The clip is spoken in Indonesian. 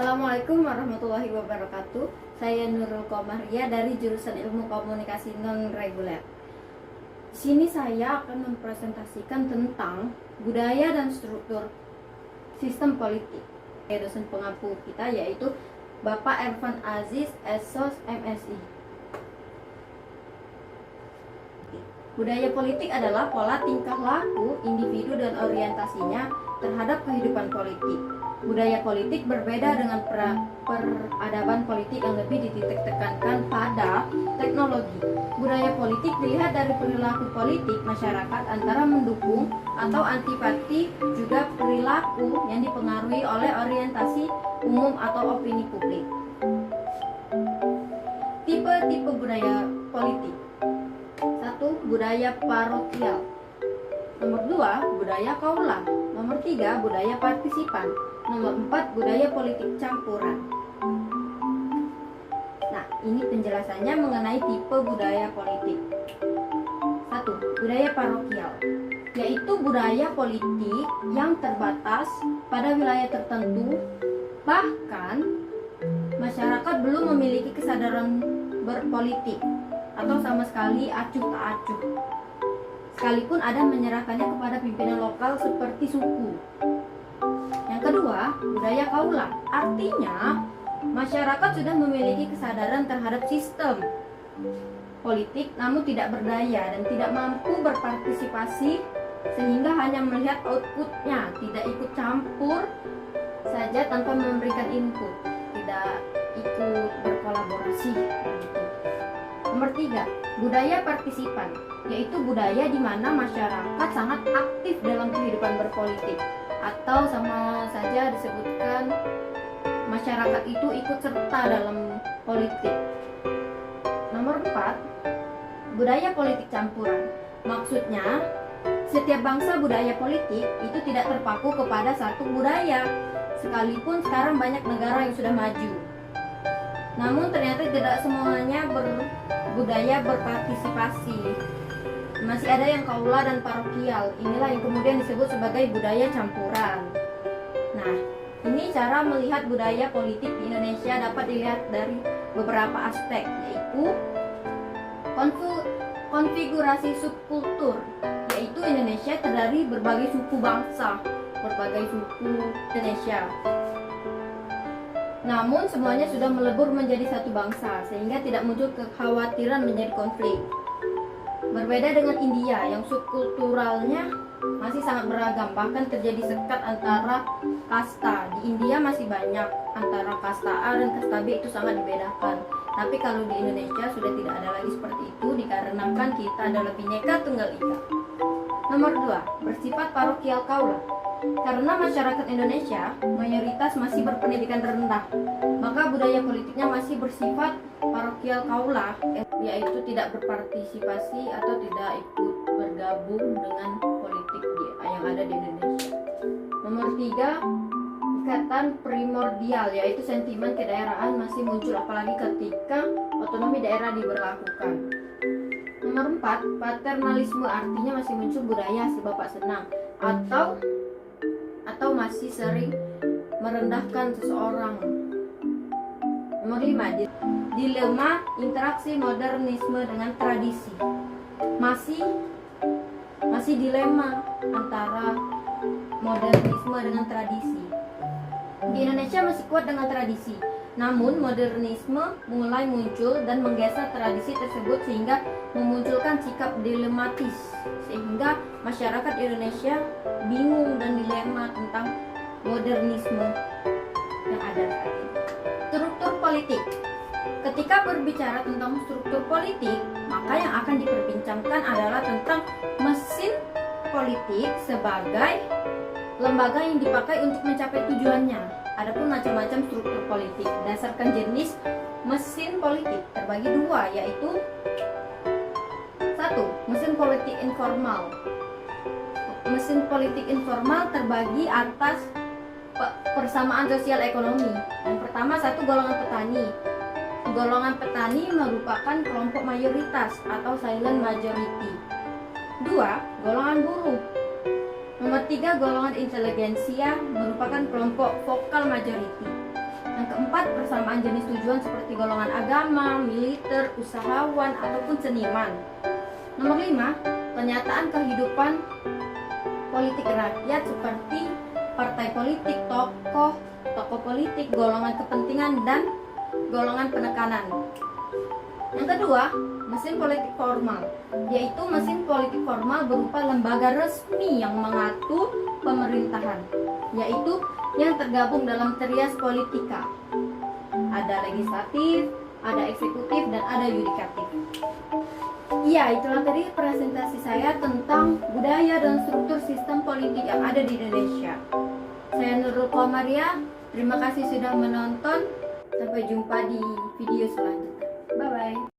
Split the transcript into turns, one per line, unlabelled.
Assalamualaikum warahmatullahi wabarakatuh. Saya Nurul Komaria dari jurusan Ilmu Komunikasi Non Reguler. Di sini saya akan mempresentasikan tentang budaya dan struktur sistem politik. Dosen pengampu kita yaitu Bapak Ervan Aziz, Sos, MSI. Budaya politik adalah pola tingkah laku individu dan orientasinya terhadap kehidupan politik. Budaya politik berbeda dengan peradaban politik yang lebih dititik tekankan pada teknologi. Budaya politik dilihat dari perilaku politik masyarakat antara mendukung atau antipati, juga perilaku yang dipengaruhi oleh orientasi umum atau opini publik. Tipe-tipe budaya politik. 1. Budaya parokial. Nomor 2. Budaya kaula. Nomor 3. Budaya partisipan. Nomor 4. Budaya politik campuran. Nah, ini penjelasannya mengenai tipe budaya politik. 1. Budaya parokial, yaitu budaya politik yang terbatas pada wilayah tertentu, bahkan masyarakat belum memiliki kesadaran berpolitik atau sama sekali acuh tak acuh, sekalipun ada menyerahkannya kepada pimpinan lokal seperti suku. Yang kedua, budaya kaula, artinya masyarakat sudah memiliki kesadaran terhadap sistem politik namun tidak berdaya dan tidak mampu berpartisipasi, sehingga hanya melihat outputnya, tidak ikut campur saja tanpa memberikan input, tidak ikut berkolaborasi. Nomor 3, budaya partisipan, yaitu budaya di mana masyarakat sangat aktif dalam kehidupan berpolitik, atau sama saja disebutkan masyarakat itu ikut serta dalam politik. Nomor 4, budaya politik campuran. Maksudnya, setiap bangsa budaya politik itu tidak terpaku kepada satu budaya, sekalipun sekarang banyak negara yang sudah maju. Namun ternyata tidak semuanya berbudaya berpartisipasi. Masih ada yang kaula dan parokial. Inilah yang kemudian disebut sebagai budaya campuran. Nah, ini cara melihat budaya politik di Indonesia dapat dilihat dari beberapa aspek, yaitu konfigurasi subkultur, yaitu Indonesia terdiri berbagai suku bangsa, berbagai suku Indonesia. Namun semuanya sudah melebur menjadi satu bangsa, sehingga tidak muncul kekhawatiran menjadi konflik. Berbeda dengan India yang subkulturalnya masih sangat beragam, bahkan terjadi sekat antara kasta. Di India masih banyak antara kasta A dan kasta B, itu sangat dibedakan. Tapi kalau di Indonesia sudah tidak ada lagi seperti itu, dikarenakan kita adalah Bhinneka Tunggal Ika. Nomor 2, bersifat parokial kaula. Karena masyarakat Indonesia mayoritas masih berpendidikan rendah, maka budaya politiknya masih bersifat parokial kaula, yaitu tidak berpartisipasi atau tidak ikut bergabung dengan politik yang ada di Indonesia. Nomor 3, ikatan primordial, yaitu sentimen kedaerahan masih muncul apalagi ketika otonomi daerah diberlakukan. Nomor 4, paternalisme, artinya masih muncul budaya si bapak senang atau masih sering merendahkan seseorang. Nomor 5, dilema interaksi modernisme dengan tradisi. Masih dilema antara modernisme dengan tradisi. Di Indonesia masih kuat dengan tradisi, namun modernisme mulai muncul dan menggeser tradisi tersebut sehingga memunculkan sikap dilematis, sehingga masyarakat Indonesia bingung dan dilema tentang modernisme yang ada saat ini. Struktur politik. Ketika berbicara tentang struktur politik, maka yang akan diperbincangkan adalah tentang mesin politik sebagai lembaga yang dipakai untuk mencapai tujuannya. Adapun macam-macam struktur politik berdasarkan jenis mesin politik terbagi dua, yaitu 1. Mesin politik informal. Mesin politik informal terbagi atas persamaan sosial ekonomi. Yang pertama, 1. Golongan petani. Golongan petani merupakan kelompok mayoritas atau silent majority. 2. Golongan buruh. Nomor 3, golongan inteligensia merupakan kelompok vokal majority. keempat, persamaan jenis tujuan seperti golongan agama, militer, usahawan, ataupun seniman. Nomor 5, kenyataan kehidupan politik rakyat seperti partai politik, tokoh politik, golongan kepentingan, dan golongan penekanan. Yang kedua, mesin politik formal, yaitu mesin politik formal berupa lembaga resmi yang mengatur pemerintahan, yaitu yang tergabung dalam trias politika. Ada legislatif, ada eksekutif, dan ada yudikatif. Ya, itulah tadi presentasi saya tentang budaya dan struktur sistem politik yang ada di Indonesia. Saya Nurul Komaria, terima kasih sudah menonton. Sampai jumpa di video selanjutnya. Bye-bye.